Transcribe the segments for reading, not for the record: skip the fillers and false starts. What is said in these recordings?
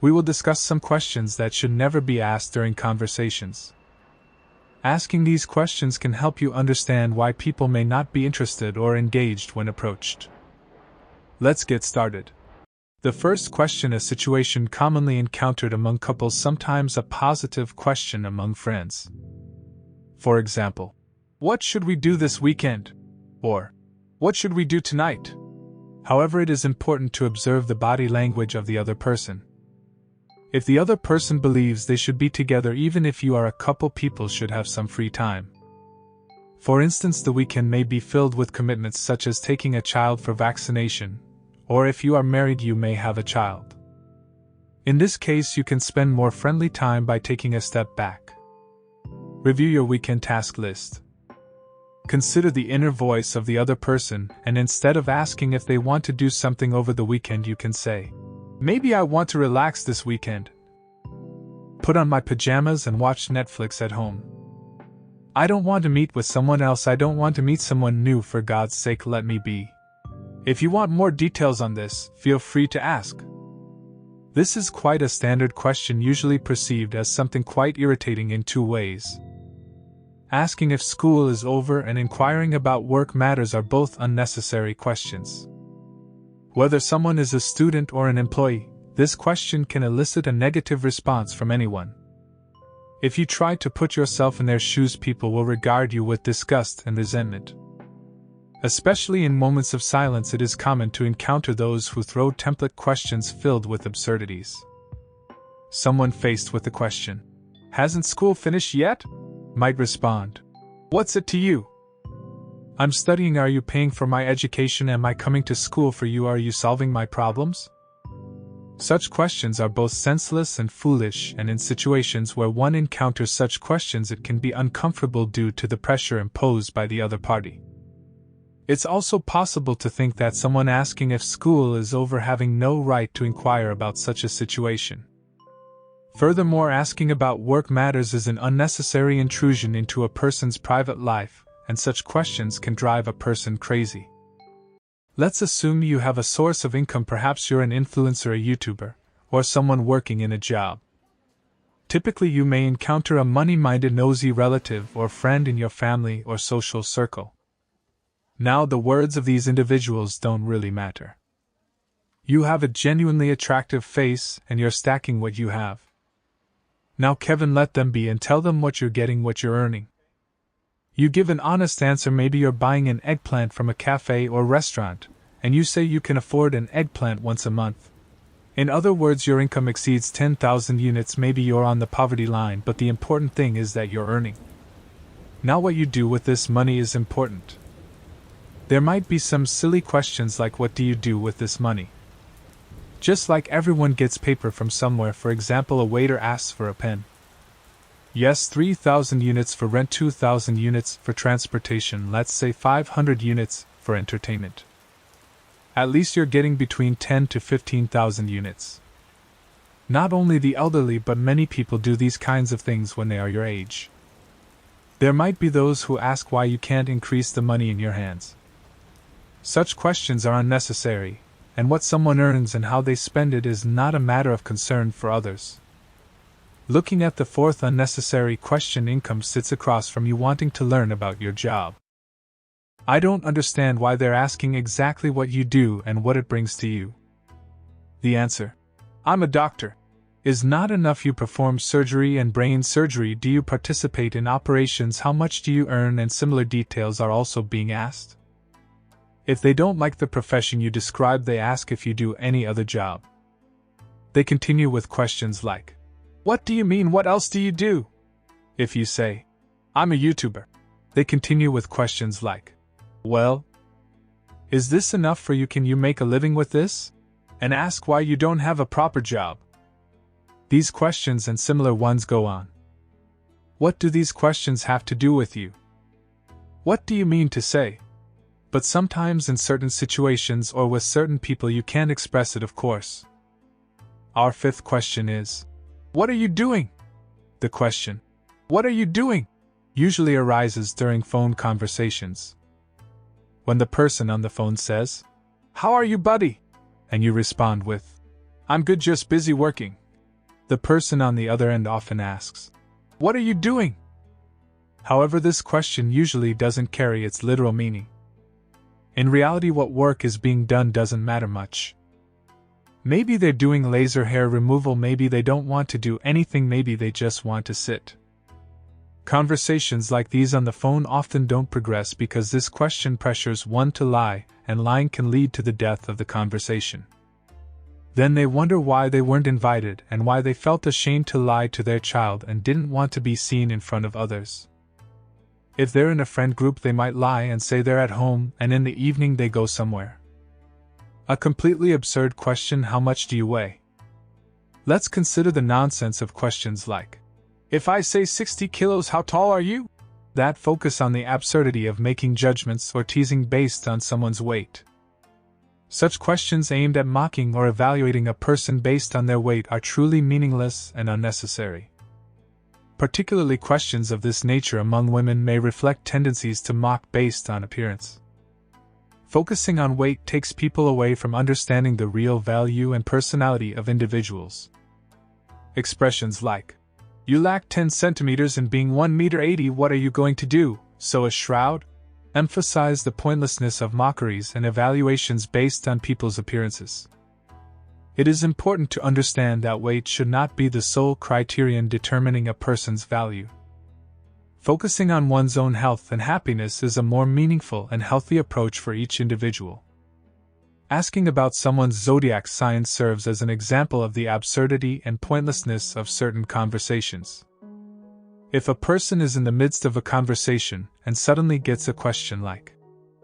We will discuss some questions that should never be asked during conversations. Asking these questions can help you understand why people may not be interested or engaged when approached. Let's get started. The first question: a situation commonly encountered among couples, sometimes a positive question among friends. For example, "What should we do this weekend?" Or, "What should we do tonight?" However, it is important to observe the body language of the other person. If the other person believes they should be together, even if you are a couple, people should have some free time. For instance, the weekend may be filled with commitments such as taking a child for vaccination, or if you are married, you may have a child. In this case, you can spend more friendly time by taking a step back. Review your weekend task list. Consider the inner voice of the other person, and instead of asking if they want to do something over the weekend, you can say, "Maybe I want to relax this weekend. Put on my pajamas and watch Netflix at home. I don't want to meet with someone else. I don't want to meet someone new. For God's sake, let me be." If you want more details on this, feel free to ask. This is quite a standard question, usually perceived as something quite irritating in two ways. Asking if school is over and inquiring about work matters are both unnecessary questions. Whether someone is a student or an employee, this question can elicit a negative response from anyone. If you try to put yourself in their shoes, people will regard you with disgust and resentment. Especially in moments of silence, it is common to encounter those who throw template questions filled with absurdities. Someone faced with the question, "Hasn't school finished yet?" might respond, "What's it to you? I'm studying. Are you paying for my education? Am I coming to school for you? Are you solving my problems?" Such questions are both senseless and foolish, and in situations where one encounters such questions, it can be uncomfortable due to the pressure imposed by the other party. It's also possible to think that someone asking if school is over having no right to inquire about such a situation. Furthermore, asking about work matters is an unnecessary intrusion into a person's private life, and such questions can drive a person crazy. Let's assume you have a source of income. Perhaps you're an influencer, a YouTuber, or someone working in a job. Typically, you may encounter a money-minded, nosy relative or friend in your family or social circle. Now, the words of these individuals don't really matter. You have a genuinely attractive face, and you're stacking what you have. Now, Kevin, let them be and tell them what you're getting, what you're earning. You give an honest answer. Maybe you're buying an eggplant from a cafe or restaurant, and you say you can afford an eggplant once a month. In other words, your income exceeds 10,000 units. Maybe you're on the poverty line, but the important thing is that you're earning. Now, what you do with this money is important. There might be some silly questions like, what do you do with this money? Just like everyone gets paper from somewhere. For example, a waiter asks for a pen. Yes, 3,000 units for rent, 2,000 units for transportation, let's say 500 units for entertainment. At least you're getting between 10 to 15,000 units. Not only the elderly, but many people do these kinds of things when they are your age. There might be those who ask why you can't increase the money in your hands. Such questions are unnecessary, and what someone earns and how they spend it is not a matter of concern for others. Looking at the fourth unnecessary question, income sits across from you wanting to learn about your job. I don't understand why they're asking exactly what you do and what it brings to you. The answer, "I'm a doctor," is not enough. You perform surgery and brain surgery. Do you participate in operations? How much do you earn? And similar details are also being asked. If they don't like the profession you describe, they ask if you do any other job. They continue with questions like, "What do you mean? What else do you do?" If you say, "I'm a YouTuber," they continue with questions like, "Well, is this enough for you? Can you make a living with this?" And ask why you don't have a proper job. These questions and similar ones go on. What do these questions have to do with you? What do you mean to say? But sometimes in certain situations or with certain people you can't express it, of course. Our fifth question is, "What are you doing?" The question, "What are you doing?" usually arises during phone conversations. When the person on the phone says, "How are you, buddy?" and you respond with, "I'm good, just busy working," The person on the other end often asks, "What are you doing?" However, this question usually doesn't carry its literal meaning. In reality, what work is being done doesn't matter much. Maybe they're doing laser hair removal, maybe they don't want to do anything, maybe they just want to sit. Conversations like these on the phone often don't progress because this question pressures one to lie, and lying can lead to the death of the conversation. Then they wonder why they weren't invited and why they felt ashamed to lie to their child and didn't want to be seen in front of others. If they're in a friend group, they might lie and say they're at home, and in the evening they go somewhere. A completely absurd question: how much do you weigh? Let's consider the nonsense of questions like, "If I say 60 kilos, how tall are you?" That focus on the absurdity of making judgments or teasing based on someone's weight. Such questions aimed at mocking or evaluating a person based on their weight are truly meaningless and unnecessary. Particularly questions of this nature among women may reflect tendencies to mock based on appearance. Focusing on weight takes people away from understanding the real value and personality of individuals. Expressions like, "You lack 10 centimeters in being 1 meter 80, what are you going to do, sew a shroud?" emphasize the pointlessness of mockeries and evaluations based on people's appearances. It is important to understand that weight should not be the sole criterion determining a person's value. Focusing on one's own health and happiness is a more meaningful and healthy approach for each individual. Asking about someone's zodiac sign serves as an example of the absurdity and pointlessness of certain conversations. If a person is in the midst of a conversation and suddenly gets a question like,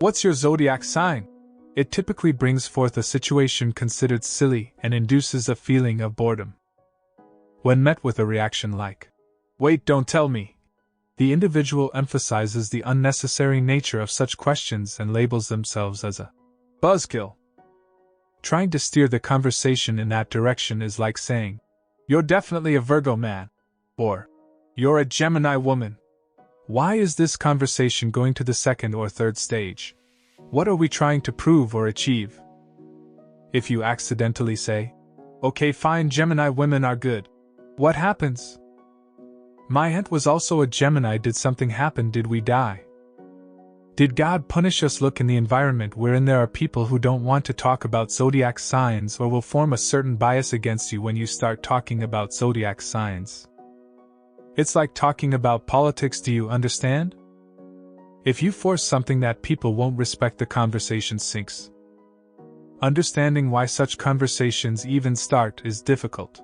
"What's your zodiac sign?" it typically brings forth a situation considered silly and induces a feeling of boredom. When met with a reaction like, "Wait, don't tell me," the individual emphasizes the unnecessary nature of such questions and labels themselves as a buzzkill. Trying to steer the conversation in that direction is like saying, "You're definitely a Virgo man," or "You're a Gemini woman." Why is this conversation going to the second or third stage? What are we trying to prove or achieve? If you accidentally say, "Okay, fine, Gemini women are good," what happens? "My aunt was also a Gemini. Did something happen? Did we die? Did God punish us?" Look, in the environment wherein there are people who don't want to talk about zodiac signs or will form a certain bias against you when you start talking about zodiac signs. It's like talking about politics, do you understand? If you force something that people won't respect, the conversation sinks. Understanding why such conversations even start is difficult.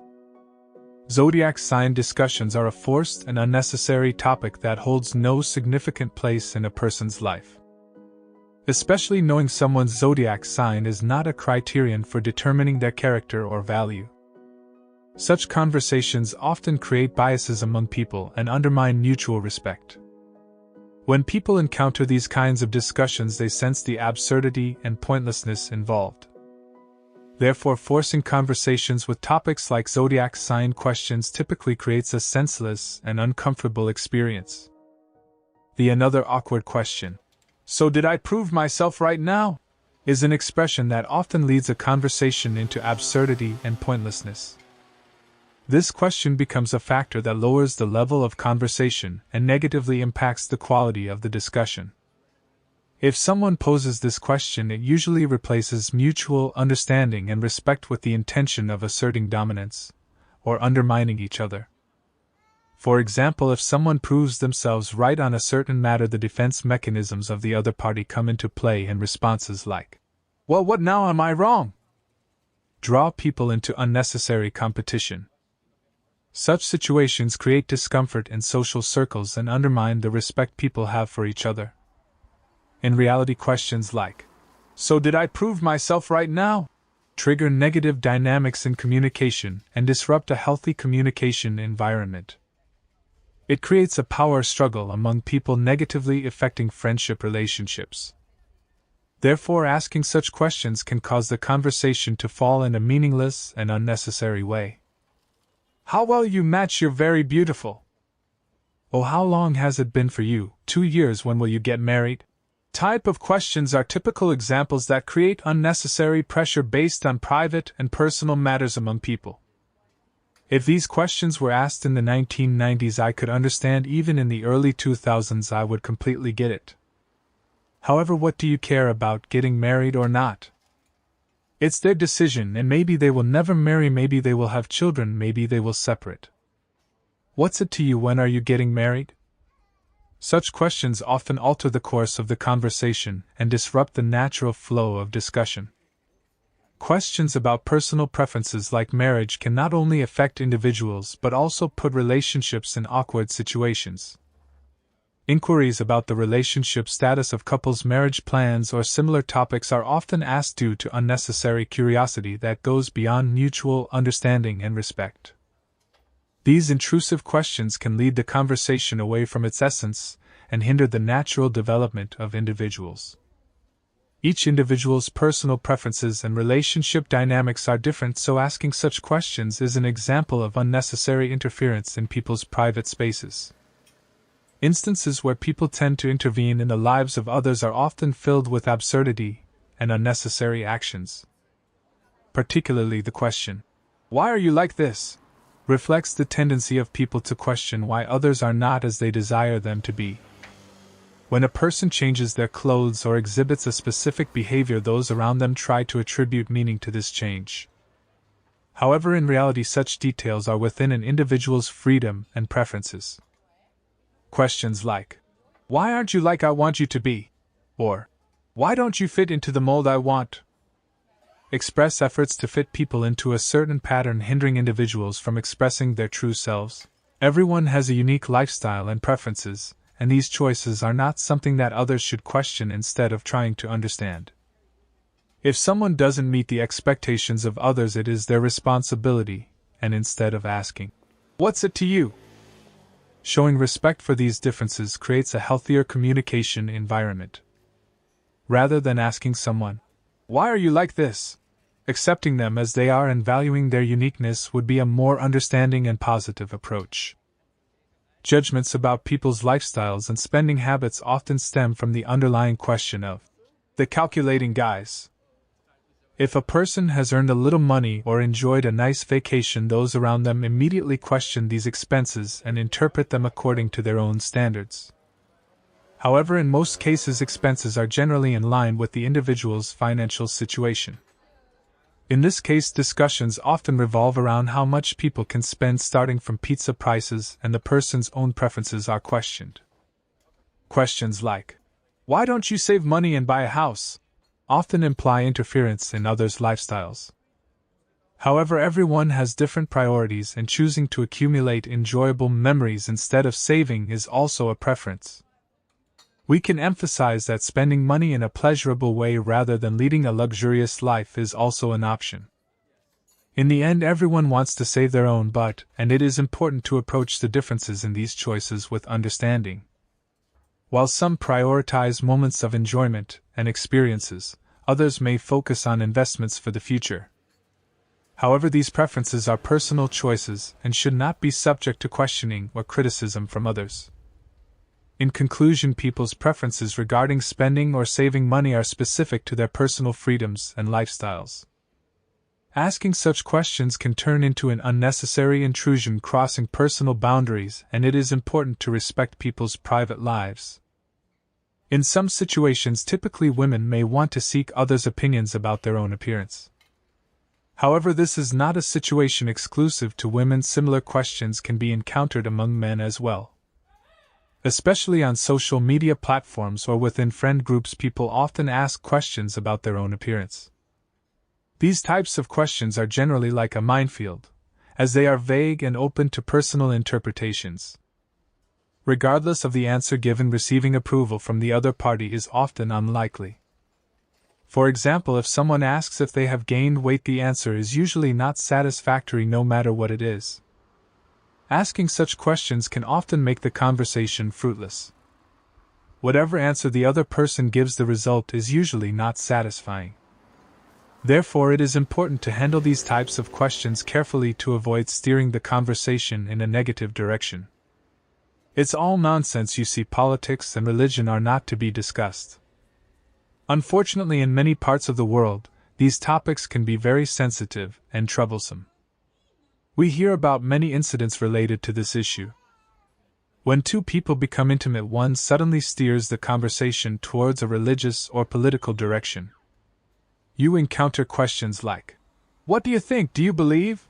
Zodiac sign discussions are a forced and unnecessary topic that holds no significant place in a person's life. Especially knowing someone's zodiac sign is not a criterion for determining their character or value. Such conversations often create biases among people and undermine mutual respect. When people encounter these kinds of discussions, they sense the absurdity and pointlessness involved. Therefore, forcing conversations with topics like zodiac sign questions typically creates a senseless and uncomfortable experience. The another awkward question, "So did I prove myself right now?" is an expression that often leads a conversation into absurdity and pointlessness. This question becomes a factor that lowers the level of conversation and negatively impacts the quality of the discussion. If someone poses this question, it usually replaces mutual understanding and respect with the intention of asserting dominance, or undermining each other. For example, if someone proves themselves right on a certain matter, the defense mechanisms of the other party come into play, and responses like, "Well, what now, am I wrong?" draw people into unnecessary competition. Such situations create discomfort in social circles and undermine the respect people have for each other. In reality, questions like, "So did I prove myself right now?" trigger negative dynamics in communication and disrupt a healthy communication environment. It creates a power struggle among people, negatively affecting friendship relationships. Therefore, asking such questions can cause the conversation to fall in a meaningless and unnecessary way. "How well you match, you're very beautiful." "Oh, how long has it been for you? 2 years, when will you get married?" Type of questions are typical examples that create unnecessary pressure based on private and personal matters among people. If these questions were asked in the 1990s, I could understand. Even in the early 2000s, I would completely get it. However, what do you care about getting married or not? It's their decision, and maybe they will never marry, maybe they will have children, maybe they will separate. What's it to you? When are you getting married? Such questions often alter the course of the conversation and disrupt the natural flow of discussion. Questions about personal preferences like marriage can not only affect individuals but also put relationships in awkward situations. Inquiries about the relationship status of couples, marriage plans, or similar topics are often asked due to unnecessary curiosity that goes beyond mutual understanding and respect. These intrusive questions can lead the conversation away from its essence and hinder the natural development of individuals. Each individual's personal preferences and relationship dynamics are different, so asking such questions is an example of unnecessary interference in people's private spaces. Instances where people tend to intervene in the lives of others are often filled with absurdity and unnecessary actions. Particularly the question, "Why are you like this?" reflects the tendency of people to question why others are not as they desire them to be. When a person changes their clothes or exhibits a specific behavior, those around them try to attribute meaning to this change. However, in reality, such details are within an individual's freedom and preferences. Questions like, "Why aren't you like I want you to be?" or "Why don't you fit into the mold I want?" express efforts to fit people into a certain pattern, hindering individuals from expressing their true selves. Everyone has a unique lifestyle and preferences, and these choices are not something that others should question instead of trying to understand. If someone doesn't meet the expectations of others, it is their responsibility, and instead of asking, "What's it to you?" showing respect for these differences creates a healthier communication environment. Rather than asking someone, "Why are you like this?" accepting them as they are and valuing their uniqueness would be a more understanding and positive approach. Judgments about people's lifestyles and spending habits often stem from the underlying question of the calculating guys. If a person has earned a little money or enjoyed a nice vacation, those around them immediately question these expenses and interpret them according to their own standards. However, in most cases, expenses are generally in line with the individual's financial situation. In this case, discussions often revolve around how much people can spend, starting from pizza prices, and the person's own preferences are questioned. Questions like, "Why don't you save money and buy a house?" often imply interference in others' lifestyles. However, everyone has different priorities, and choosing to accumulate enjoyable memories instead of saving is also a preference. We can emphasize that spending money in a pleasurable way rather than leading a luxurious life is also an option. In the end, everyone wants to save their own butt, and it is important to approach the differences in these choices with understanding. While some prioritize moments of enjoyment and experiences, others may focus on investments for the future. However, these preferences are personal choices and should not be subject to questioning or criticism from others. In conclusion, people's preferences regarding spending or saving money are specific to their personal freedoms and lifestyles. Asking such questions can turn into an unnecessary intrusion, crossing personal boundaries, and it is important to respect people's private lives. In some situations, typically women may want to seek others' opinions about their own appearance. However, this is not a situation exclusive to women. Similar questions can be encountered among men as well. Especially on social media platforms or within friend groups, people often ask questions about their own appearance. These types of questions are generally like a minefield, as they are vague and open to personal interpretations. Regardless of the answer given, receiving approval from the other party is often unlikely. For example, if someone asks if they have gained weight, the answer is usually not satisfactory no matter what it is. Asking such questions can often make the conversation fruitless. Whatever answer the other person gives, the result is usually not satisfying. Therefore, it is important to handle these types of questions carefully to avoid steering the conversation in a negative direction. It's all nonsense, you see. Politics and religion are not to be discussed. Unfortunately, in many parts of the world, these topics can be very sensitive and troublesome. We hear about many incidents related to this issue. When two people become intimate, one suddenly steers the conversation towards a religious or political direction. You encounter questions like, "What do you think? Do you believe?"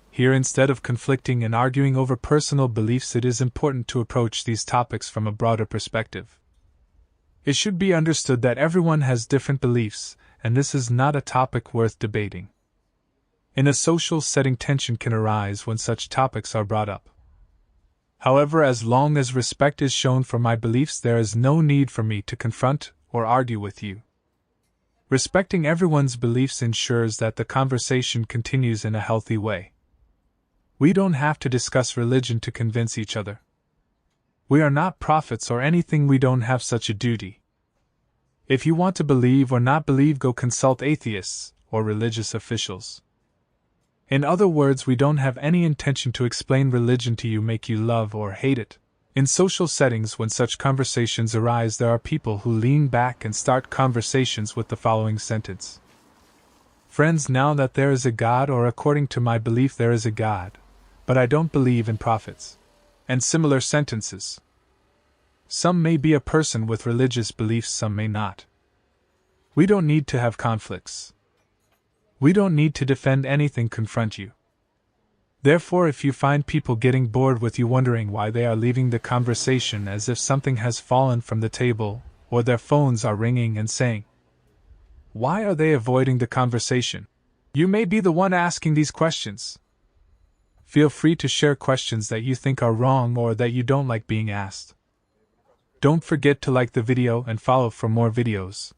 Here, instead of conflicting and arguing over personal beliefs, it is important to approach these topics from a broader perspective. It should be understood that everyone has different beliefs, and this is not a topic worth debating. In a social setting, tension can arise when such topics are brought up. However, as long as respect is shown for my beliefs, there is no need for me to confront or argue with you. Respecting everyone's beliefs ensures that the conversation continues in a healthy way. We don't have to discuss religion to convince each other. We are not prophets or anything, we don't have such a duty. If you want to believe or not believe, go consult atheists or religious officials. In other words, we don't have any intention to explain religion to you, make you love or hate it. In social settings, when such conversations arise, there are people who lean back and start conversations with the following sentence: "Friends, now that there is a God, or according to my belief there is a God, but I don't believe in prophets," and similar sentences. Some may be a person with religious beliefs, some may not. We don't need to have conflicts. We don't need to defend anything, confront you. Therefore, if you find people getting bored with you, wondering why they are leaving the conversation as if something has fallen from the table, or their phones are ringing and saying, "Why are they avoiding the conversation?" You may be the one asking these questions. Feel free to share questions that you think are wrong or that you don't like being asked. Don't forget to like the video and follow for more videos.